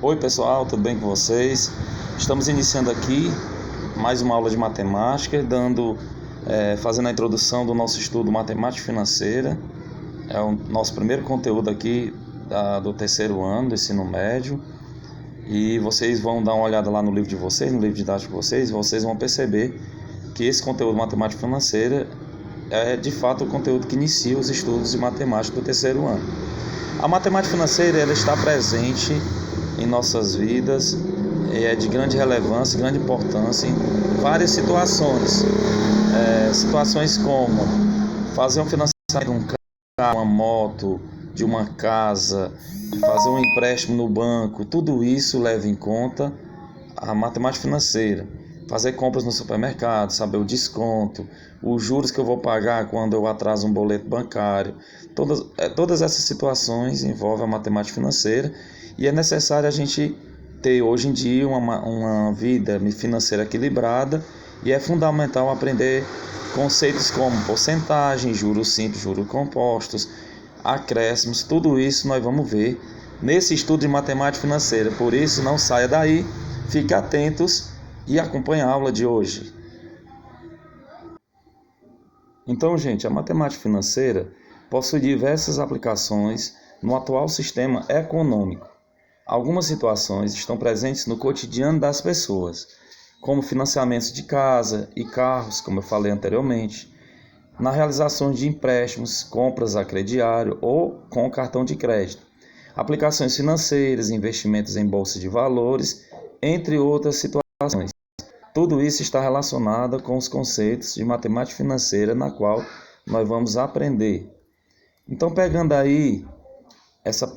Oi pessoal, tudo bem com vocês? Estamos iniciando aqui mais uma aula de matemática, fazendo a introdução do nosso estudo Matemática Financeira. É o nosso primeiro conteúdo aqui do terceiro ano do ensino médio. E vocês vão dar uma olhada lá no livro de vocês, no livro didático de vocês, e vocês vão perceber que esse conteúdo Matemática Financeira é de fato o conteúdo que inicia os estudos de matemática do terceiro ano. A matemática financeira ela está presente em nossas vidas e é de grande relevância, grande importância em várias situações. Situações como fazer um financiamento de um carro, uma moto, de uma casa, fazer um empréstimo no banco, tudo isso leva em conta a matemática financeira. Fazer compras no supermercado, saber o desconto, os juros que eu vou pagar quando eu atraso um boleto bancário. Todas essas situações envolvem a matemática financeira e é necessário a gente ter hoje em dia uma vida financeira equilibrada e é fundamental aprender conceitos como porcentagem, juros simples, juros compostos, acréscimos, tudo isso nós vamos ver nesse estudo de matemática financeira. Por isso, não saia daí, fique atentos e acompanhe a aula de hoje. Então, gente, a matemática financeira possui diversas aplicações no atual sistema econômico. Algumas situações estão presentes no cotidiano das pessoas, como financiamentos de casa e carros, como eu falei anteriormente, na realização de empréstimos, compras a crediário ou com cartão de crédito, aplicações financeiras, investimentos em bolsa de valores, entre outras situações. Tudo isso está relacionado com os conceitos de matemática financeira na qual nós vamos aprender. Então, pegando aí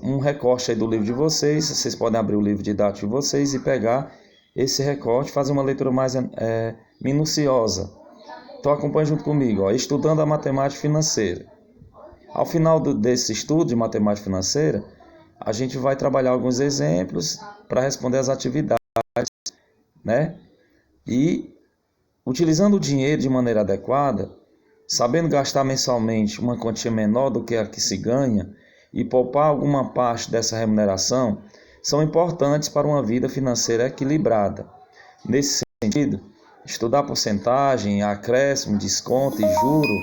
um recorte aí do livro de vocês podem abrir o livro didático de vocês e pegar esse recorte e fazer uma leitura mais minuciosa. Então, acompanhe junto comigo, estudando a matemática financeira. Ao final desse estudo de matemática financeira, a gente vai trabalhar alguns exemplos para responder às atividades, né? E, utilizando o dinheiro de maneira adequada, sabendo gastar mensalmente uma quantia menor do que a que se ganha e poupar alguma parte dessa remuneração, são importantes para uma vida financeira equilibrada. Nesse sentido, estudar porcentagem, acréscimo, desconto e juro,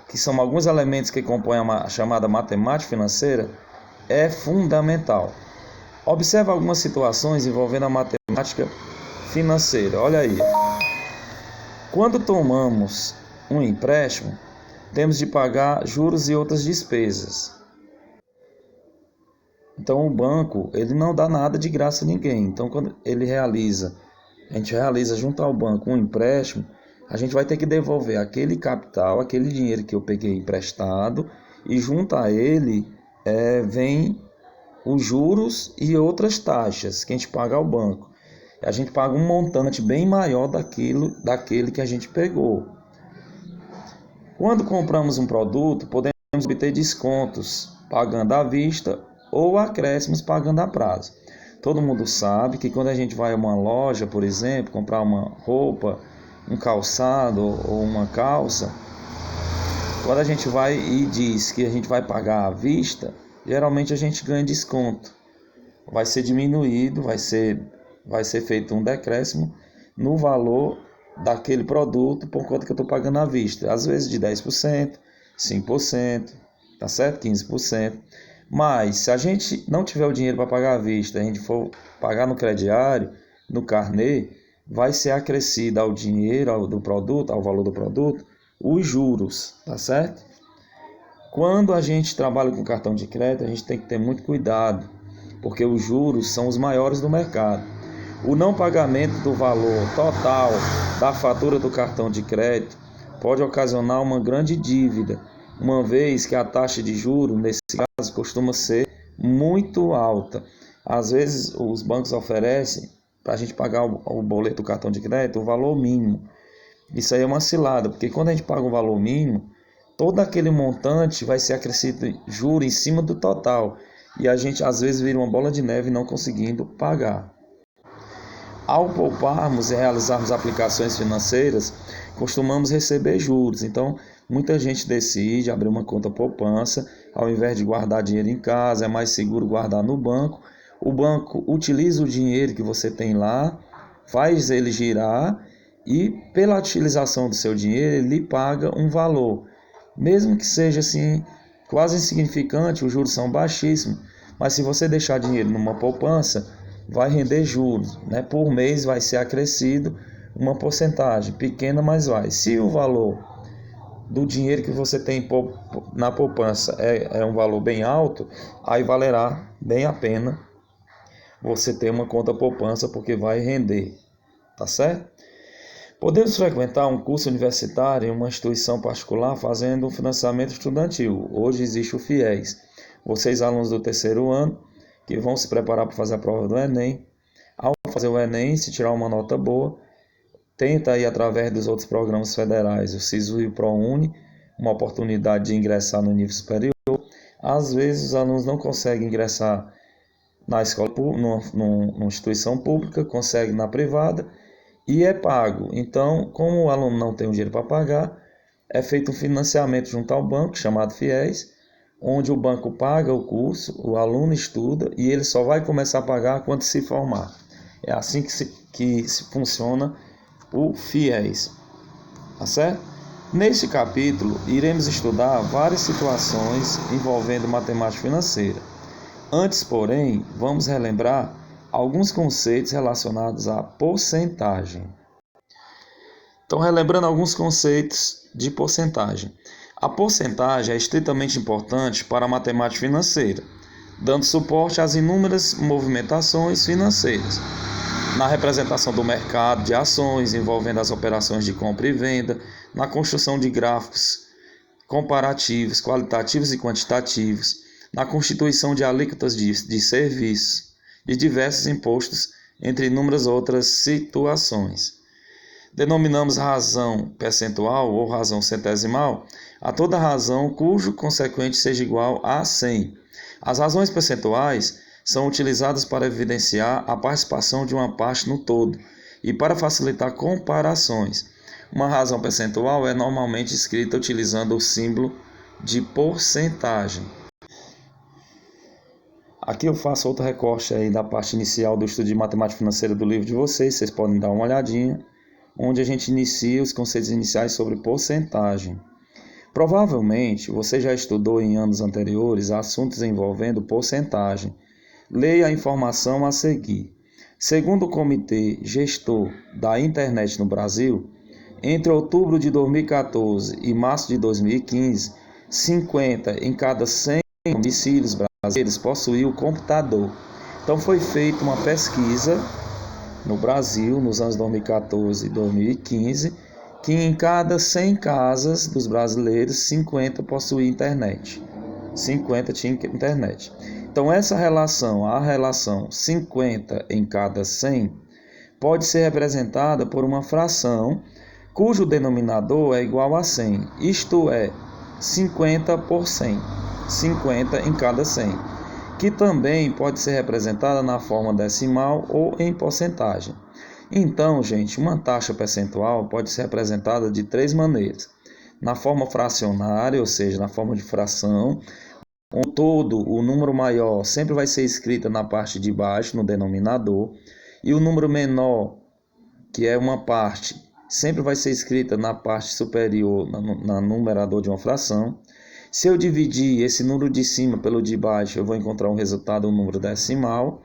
que são alguns elementos que compõem a chamada matemática financeira, é fundamental. Observe algumas situações envolvendo a matemática financeira. Olha aí. Quando tomamos um empréstimo, temos de pagar juros e outras despesas. Então o banco, ele não dá nada de graça a ninguém. Então quando a gente realiza junto ao banco um empréstimo, a gente vai ter que devolver aquele capital, aquele dinheiro que eu peguei emprestado, e junto a ele vem os juros e outras taxas que a gente paga ao banco. A gente paga um montante bem maior daquele que a gente pegou. Quando compramos um produto, podemos obter descontos pagando à vista ou acréscimos pagando a prazo. Todo mundo sabe que quando a gente vai a uma loja, por exemplo, comprar uma roupa, um calçado ou uma calça, quando a gente vai e diz que a gente vai pagar à vista, geralmente a gente ganha desconto. Vai ser diminuído, vai ser feito um decréscimo no valor daquele produto por conta que eu estou pagando à vista. Às vezes de 10%, 5%, tá certo? 15%. Mas se a gente não tiver o dinheiro para pagar à vista, a gente for pagar no crediário, no carnê, vai ser acrescido ao dinheiro do produto, ao valor do produto, os juros, tá certo? Quando a gente trabalha com cartão de crédito, a gente tem que ter muito cuidado, porque os juros são os maiores do mercado. O não pagamento do valor total da fatura do cartão de crédito pode ocasionar uma grande dívida, uma vez que a taxa de juros, nesse caso, costuma ser muito alta. Às vezes, os bancos oferecem para a gente pagar o boleto do cartão de crédito o valor mínimo. Isso aí é uma cilada, porque quando a gente paga o valor mínimo, todo aquele montante vai ser acrescido juros em cima do total. E a gente, às vezes, vira uma bola de neve não conseguindo pagar. Ao pouparmos e realizarmos aplicações financeiras, costumamos receber juros. Então, muita gente decide abrir uma conta poupança, ao invés de guardar dinheiro em casa, é mais seguro guardar no banco, o banco utiliza o dinheiro que você tem lá, faz ele girar e pela utilização do seu dinheiro ele lhe paga um valor. Mesmo que seja assim quase insignificante, os juros são baixíssimos, mas se você deixar dinheiro numa poupança, vai render juros, né? Por mês vai ser acrescido uma porcentagem pequena, mas vai. Se o valor do dinheiro que você tem na poupança é um valor bem alto, aí valerá bem a pena você ter uma conta poupança, porque vai render, tá certo? Podemos frequentar um curso universitário em uma instituição particular fazendo um financiamento estudantil. Hoje existe o FIES. Vocês, alunos do terceiro ano, que vão se preparar para fazer a prova do Enem, ao fazer o Enem, se tirar uma nota boa, tenta aí através dos outros programas federais, o SISU e o ProUni, uma oportunidade de ingressar no nível superior. Às vezes os alunos não conseguem ingressar na escola, numa instituição pública, conseguem na privada e é pago. Então, como o aluno não tem o dinheiro para pagar, é feito um financiamento junto ao banco, chamado FIES, onde o banco paga o curso, o aluno estuda e ele só vai começar a pagar quando se formar. É assim que funciona o FIES, tá certo? Neste capítulo, iremos estudar várias situações envolvendo matemática financeira. Antes, porém, vamos relembrar alguns conceitos relacionados à porcentagem. Então, relembrando alguns conceitos de porcentagem. A porcentagem é estritamente importante para a matemática financeira, dando suporte às inúmeras movimentações financeiras, na representação do mercado de ações envolvendo as operações de compra e venda, na construção de gráficos comparativos, qualitativos e quantitativos, na constituição de alíquotas de serviços, de diversos impostos, entre inúmeras outras situações. Denominamos razão percentual ou razão centesimal a toda razão cujo consequente seja igual a 100. As razões percentuais são utilizadas para evidenciar a participação de uma parte no todo e para facilitar comparações. Uma razão percentual é normalmente escrita utilizando o símbolo de porcentagem. Aqui eu faço outro recorte aí da parte inicial do estudo de matemática financeira do livro de vocês podem dar uma olhadinha, onde a gente inicia os conceitos iniciais sobre porcentagem. Provavelmente você já estudou em anos anteriores assuntos envolvendo porcentagem. Leia a informação a seguir. Segundo o Comitê Gestor da Internet no Brasil, entre outubro de 2014 e março de 2015, 50 em cada 100 domicílios brasileiros possuíam computador. Então foi feita uma pesquisa no Brasil, nos anos 2014 e 2015, que em cada 100 casas dos brasileiros, 50 possuíam internet. 50 tinham internet. Então essa relação, a relação 50 em cada 100, pode ser representada por uma fração cujo denominador é igual a 100, isto é, 50 por 100, 50 em cada 100, que também pode ser representada na forma decimal ou em porcentagem. Então, gente, uma taxa percentual pode ser representada de três maneiras. Na forma fracionária, ou seja, na forma de fração, onde o número maior sempre vai ser escrito na parte de baixo, no denominador, e o número menor, que é uma parte, sempre vai ser escrita na parte superior, no numerador de uma fração. Se eu dividir esse número de cima pelo de baixo, eu vou encontrar um resultado, um número decimal,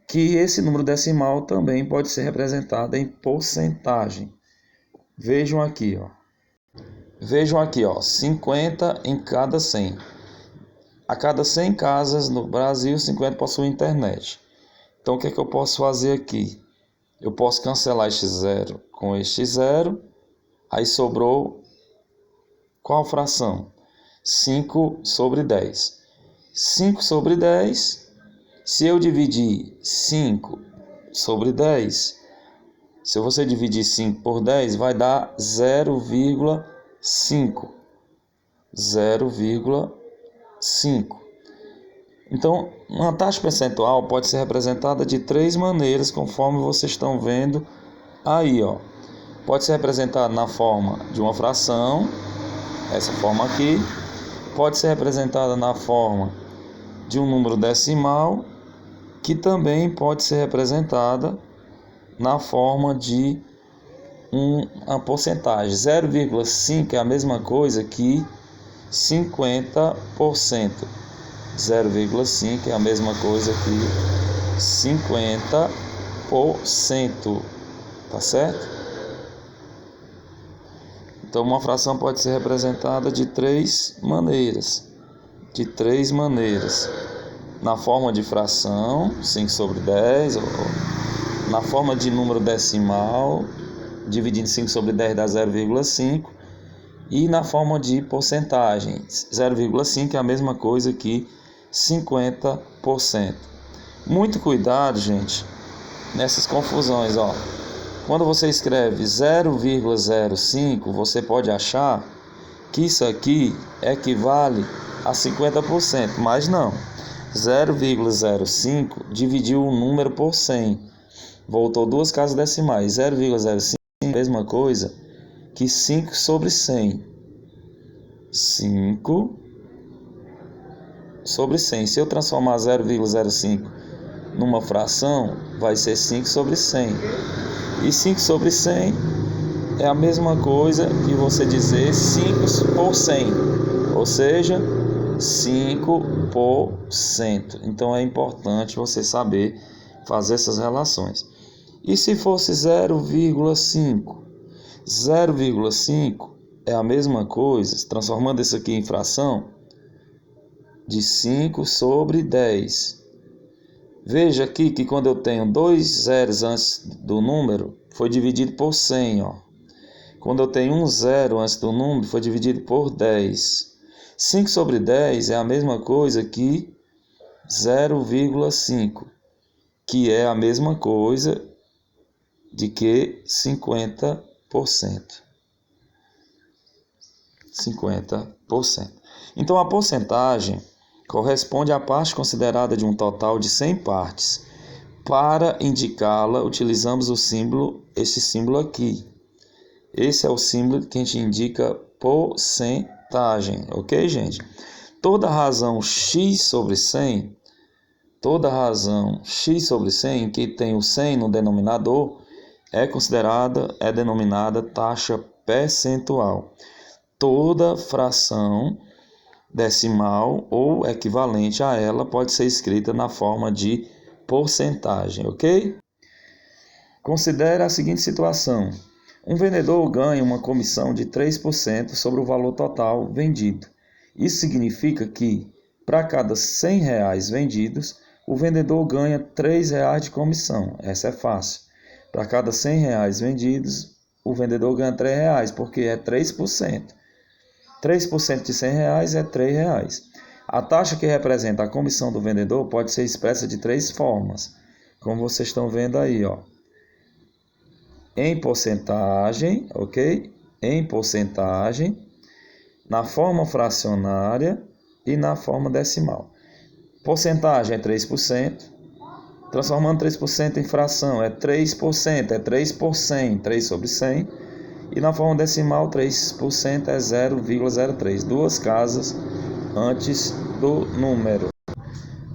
que esse número decimal também pode ser representado em porcentagem. Vejam aqui, ó, 50 em cada 100. A cada 100 casas no Brasil, 50 possuem internet. Então, o que é que eu posso fazer aqui? Eu posso cancelar este zero com este zero. Aí sobrou qual fração? 5 sobre 10. 5 sobre 10, se eu dividir 5 sobre 10, se você dividir 5 por 10, vai dar 0,5. 0,5. Então, uma taxa percentual pode ser representada de três maneiras, conforme vocês estão vendo aí, ó. Pode ser representada na forma de uma fração, essa forma aqui. Pode ser representada na forma de um número decimal que também pode ser representada na forma de uma porcentagem. 0,5 é a mesma coisa que 50%. 0,5 é a mesma coisa que 50%. Tá certo? Então, uma fração pode ser representada de três maneiras. Na forma de fração, 5 sobre 10, ou na forma de número decimal, dividindo 5 sobre 10 dá 0,5, e na forma de porcentagem, 0,5 é a mesma coisa que 50%. Muito cuidado, gente, nessas confusões, ó. Quando você escreve 0,05, você pode achar que isso aqui equivale a 50%, mas não. 0,05 dividiu o número por 100. Voltou duas casas decimais. 0,05 é a mesma coisa que 5 sobre 100. 5 sobre 100. Se eu transformar 0,05 numa fração, vai ser 5 sobre 100. E 5 sobre 100 é a mesma coisa que você dizer 5 por 100, ou seja, 5%. Então é importante você saber fazer essas relações. E se fosse 0,5? 0,5 é a mesma coisa, transformando isso aqui em fração, de 5 sobre 10. Veja aqui que quando eu tenho dois zeros antes do número, foi dividido por 100, ó. Quando eu tenho um zero antes do número, foi dividido por 10. 5 sobre 10 é a mesma coisa que 0,5, que é a mesma coisa de que 50%. 50%. Então, a porcentagem corresponde à parte considerada de um total de 100 partes. Para indicá-la, utilizamos esse símbolo aqui. Esse é o símbolo que a gente indica porcentagem, ok, gente? Toda razão x sobre 100, em que tem o 100 no denominador, é denominada taxa percentual. Toda fração decimal ou equivalente a ela pode ser escrita na forma de porcentagem, ok? Considere a seguinte situação. Um vendedor ganha uma comissão de 3% sobre o valor total vendido. Isso significa que, para cada R$100 vendidos, o vendedor ganha R$3 de comissão. Essa é fácil. Para cada R$100 vendidos, o vendedor ganha R$3, porque é 3%. 3% de R$100 é R$3. A taxa que representa a comissão do vendedor pode ser expressa de três formas, como vocês estão vendo aí, ó. Em porcentagem, ok? Em porcentagem, na forma fracionária e na forma decimal. Porcentagem é 3%, transformando 3% em fração é 3%, é 3 por 100, 3 sobre 100. E na forma decimal, 3% é 0,03, duas casas antes do número.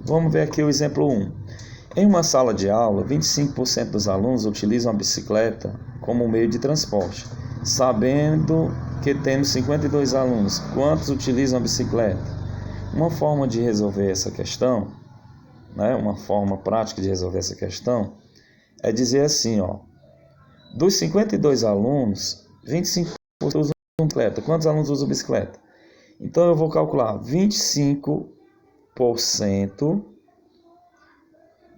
Vamos ver aqui o exemplo 1. Em uma sala de aula, 25% dos alunos utilizam a bicicleta como meio de transporte. Sabendo que temos 52 alunos, quantos utilizam a bicicleta? Uma forma de resolver essa questão, uma forma prática de resolver essa questão, é dizer assim, ó, dos 52 alunos, 25% usam bicicleta. Quantos alunos usam bicicleta? Então eu vou calcular 25%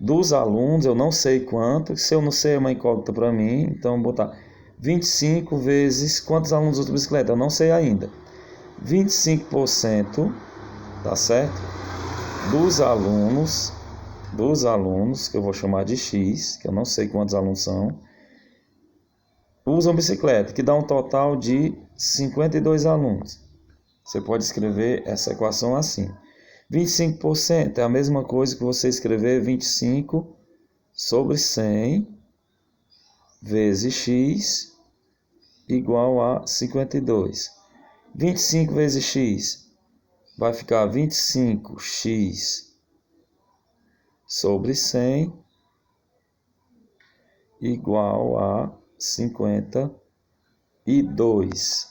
dos alunos, eu não sei quanto, se eu não sei é uma incógnita para mim, então eu vou botar 25 vezes quantos alunos usam bicicleta, eu não sei ainda. 25%, tá certo? Dos alunos, que eu vou chamar de X, que eu não sei quantos alunos são, usam bicicleta, que dá um total de 52 alunos. Você pode escrever essa equação assim. 25% é a mesma coisa que você escrever 25 sobre 100 vezes x igual a 52. 25 vezes x vai ficar 25x sobre 100 igual a 52.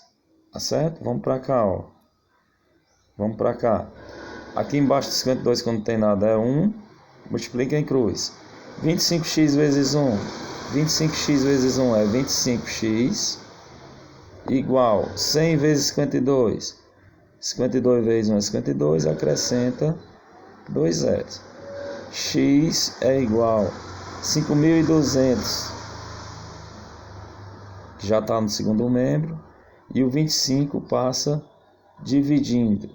Tá certo? Vamos para cá, ó. Vamos para cá. Aqui embaixo de 52, quando não tem nada, é 1. Multiplica em cruz. 25x vezes 1. 25x vezes 1 é 25x. Igual 100 vezes 52. 52 vezes 1 é 52. Acrescenta 2 zeros. X é igual a 5.200. Que já está no segundo membro. E o 25 passa dividindo.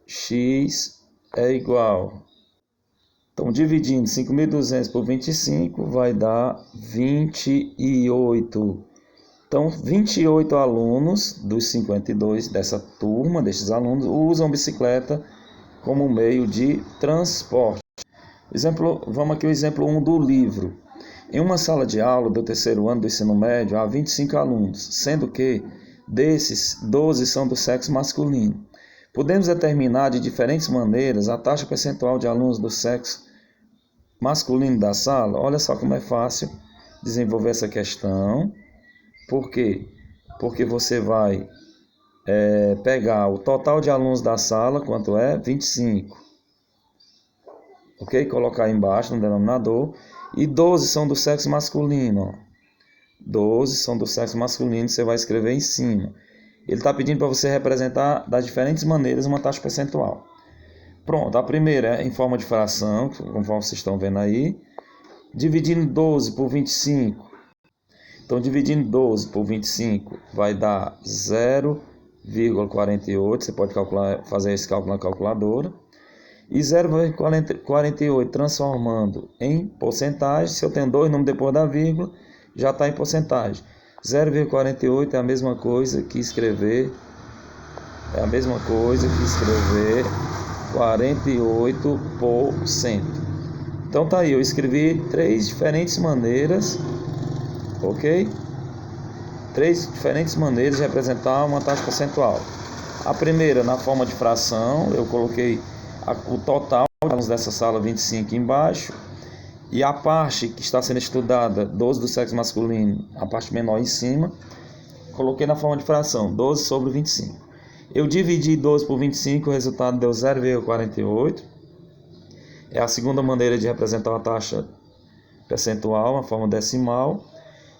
X é igual. Então, dividindo 5.200 por 25 vai dar 28. Então, 28 alunos dos 52 dessa turma, desses alunos, usam bicicleta como meio de transporte. Vamos aqui ao exemplo 1 do livro. Em uma sala de aula do terceiro ano do ensino médio, há 25 alunos, sendo que desses, 12 são do sexo masculino. Podemos determinar de diferentes maneiras a taxa percentual de alunos do sexo masculino da sala. Olha só como é fácil desenvolver essa questão. Por quê? Porque você vai pegar o total de alunos da sala, quanto é? 25. Ok? Colocar aí embaixo no denominador. E 12 são do sexo masculino. 12 são do sexo masculino, você vai escrever em cima. Ele está pedindo para você representar das diferentes maneiras uma taxa percentual. Pronto, a primeira é em forma de fração, conforme vocês estão vendo aí. Dividindo 12 por 25. Então, dividindo 12 por 25 vai dar 0,48. Você pode fazer esse cálculo na calculadora. E 0,48 transformando em porcentagem. Se eu tenho dois números depois da vírgula, já está em porcentagem. 0,48 é a mesma coisa que escrever 48%. Então tá aí, eu escrevi três diferentes maneiras, ok? Três diferentes maneiras de representar uma taxa percentual. A primeira, na forma de fração, eu coloquei o total dessa sala 25 embaixo. E a parte que está sendo estudada, 12 do sexo masculino, a parte menor em cima, coloquei na forma de fração, 12 sobre 25. Eu dividi 12 por 25, o resultado deu 0,48. É a segunda maneira de representar uma taxa percentual, uma forma decimal.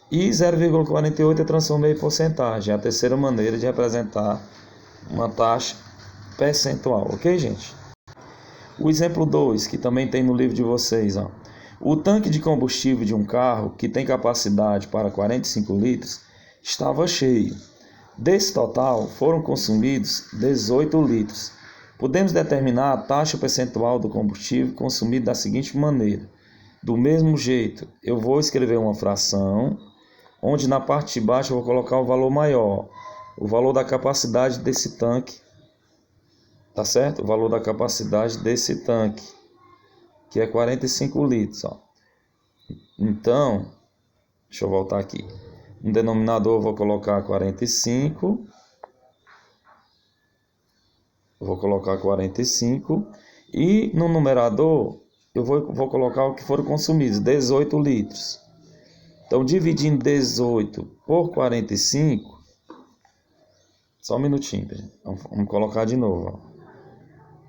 E 0,48 eu transformei em porcentagem, é a terceira maneira de representar uma taxa percentual. Ok, gente? O exemplo 2, que também tem no livro de vocês, ó. O tanque de combustível de um carro, que tem capacidade para 45 litros, estava cheio. Desse total, foram consumidos 18 litros. Podemos determinar a taxa percentual do combustível consumido da seguinte maneira. Do mesmo jeito, eu vou escrever uma fração, onde na parte de baixo eu vou colocar o valor maior, o valor da capacidade desse tanque, tá certo? O valor da capacidade desse tanque, que é 45 litros, ó. Então, deixa eu voltar aqui. No denominador eu vou colocar 45. E no numerador eu vou colocar o que foram consumidos, 18 litros. Então, dividindo 18 por 45, só um minutinho, vamos colocar de novo, ó.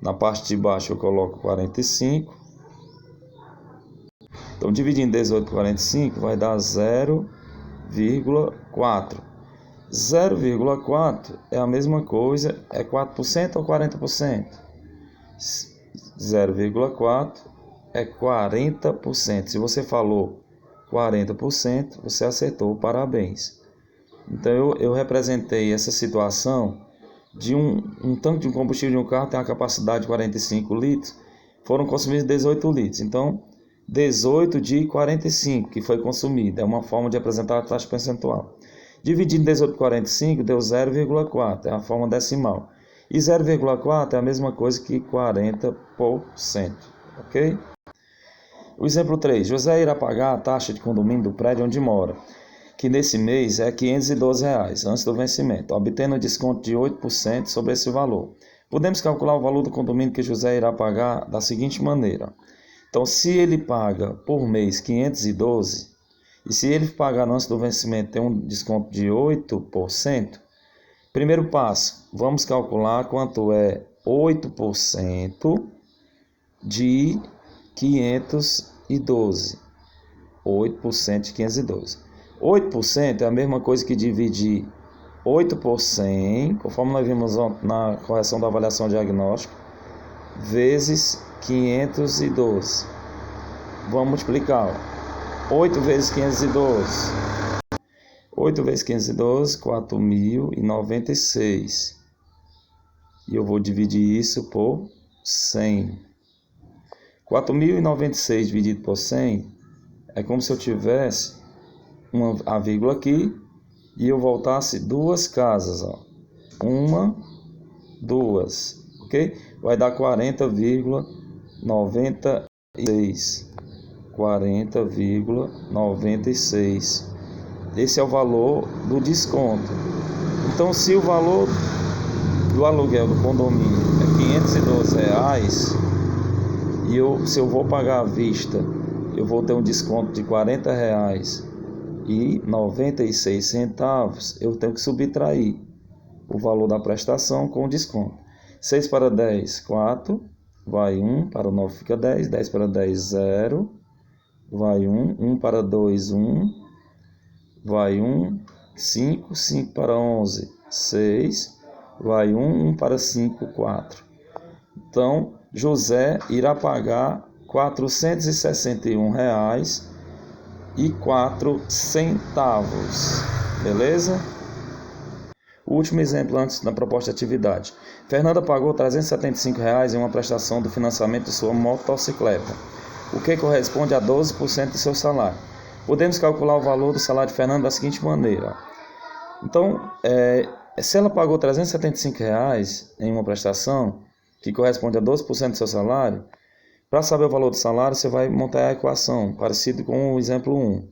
Na parte de baixo eu coloco 45. Então, dividindo 18 por 45 vai dar 0,4. 0,4 é a mesma coisa, é 4% ou 40%? 0,4 é 40%. Se você falou 40%, você acertou, parabéns. Então, eu representei essa situação de um tanque de combustível de um carro tem a capacidade de 45 litros, foram consumidos 18 litros. Então, 18 de 45 que foi consumido, é uma forma de apresentar a taxa percentual. Dividindo 18 por 45 deu 0,4, é a forma decimal. E 0,4 é a mesma coisa que 40%, ok? O exemplo 3, José irá pagar a taxa de condomínio do prédio onde mora, que nesse mês é R$ 512 antes do vencimento, obtendo um desconto de 8% sobre esse valor. Podemos calcular o valor do condomínio que José irá pagar da seguinte maneira. Então, se ele paga por mês 512, e se ele pagar antes do vencimento tem um desconto de 8%, primeiro passo, vamos calcular quanto é 8% de 512. 8% de 512. 8% é a mesma coisa que dividir 8 por 100, conforme nós vimos na correção da avaliação diagnóstica, vezes 512. Vamos multiplicar. 8 vezes 512. 8 vezes 512, 4.096. E eu vou dividir isso por 100. 4.096 dividido por 100 é como se eu tivesse a vírgula aqui e eu voltasse duas casas, ó. Uma, duas, ok? Vai dar 40,96. 40,96. Esse é o valor do desconto. Então, se o valor do aluguel do condomínio é R$512, e se eu vou pagar à vista, eu vou ter um desconto de R$40,96, eu tenho que subtrair o valor da prestação com o desconto. 6 para 10, 4, vai 1, para o 9 fica 10, 10 para 10, 0, vai 1, 1 para 2, 1, vai 1, 5, 5 para 11, 6, vai 1, 1 para 5, 4. Então, José irá pagar R$461,04, beleza? O último exemplo antes da proposta de atividade. Fernanda pagou R$375 em uma prestação do financiamento de sua motocicleta, o que corresponde a 12% do seu salário. Podemos calcular o valor do salário de Fernanda da seguinte maneira. Então, se ela pagou R$375 em uma prestação, que corresponde a 12% do seu salário, para saber o valor do salário, você vai montar a equação, parecido com o exemplo 1.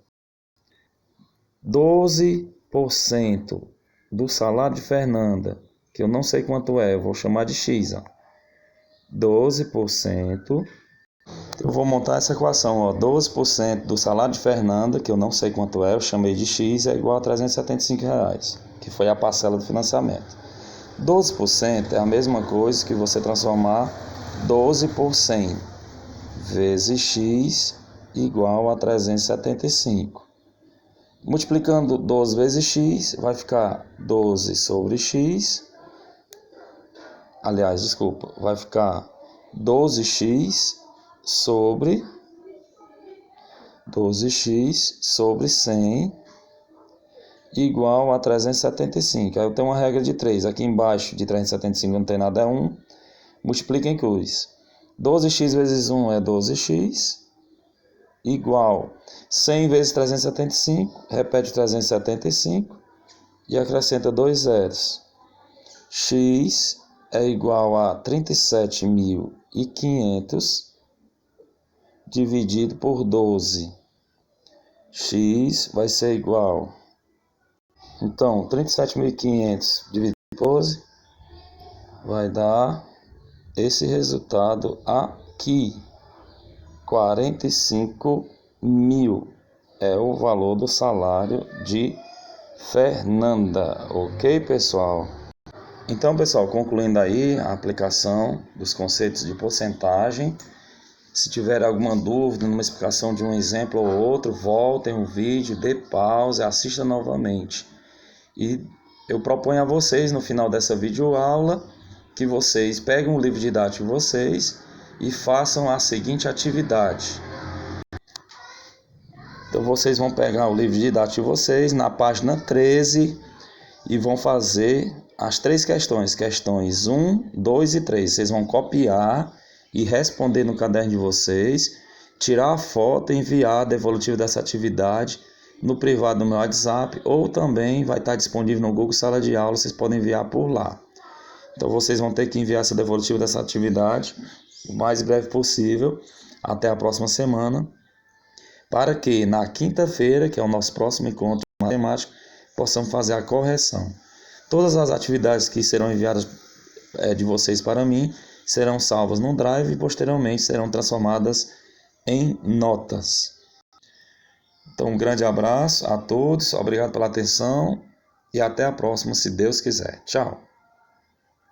12% do salário de Fernanda, que eu não sei quanto é, eu vou chamar de X. 12%, eu vou montar essa equação. 12% do salário de Fernanda, que eu não sei quanto é, eu chamei de X, é igual a R$375, que foi a parcela do financiamento. 12% é a mesma coisa que você transformar 12 por 100 vezes X igual a 375. Multiplicando 12 vezes X, vai ficar 12 sobre X. Aliás, desculpa, vai ficar 12x sobre 100 igual a 375. Aí eu tenho uma regra de 3. Aqui embaixo de 375 não tem nada, é 1. Multiplica em cruz. 12x vezes 1 é 12x. Igual 100 vezes 375. Repete 375. E acrescenta 2 zeros. X é igual a 37.500 dividido por 12. X vai ser igual... Então, 37.500 dividido por 12 vai dar esse resultado aqui. 45.000 é o valor do salário de Fernanda. Ok, pessoal? Então, pessoal, concluindo aí a aplicação dos conceitos de porcentagem. Se tiver alguma dúvida numa explicação de um exemplo ou outro, voltem o vídeo, dê pausa, assista novamente. E eu proponho a vocês, no final dessa videoaula, que vocês peguem o livro didático de vocês e façam a seguinte atividade. Então, vocês vão pegar o livro didático de vocês, na página 13, e vão fazer as 3 questões. Questões 1, 2 e 3. Vocês vão copiar e responder no caderno de vocês, tirar a foto e enviar a devolutiva dessa atividade no privado do meu WhatsApp, ou também vai estar disponível no Google Sala de Aula, vocês podem enviar por lá. Então vocês vão ter que enviar essa devolutiva dessa atividade o mais breve possível, até a próxima semana, para que na quinta-feira, que é o nosso próximo encontro de matemática, possamos fazer a correção. Todas as atividades que serão enviadas de vocês para mim serão salvas no Drive e posteriormente serão transformadas em notas. Então, um grande abraço a todos, obrigado pela atenção e até a próxima, se Deus quiser. Tchau.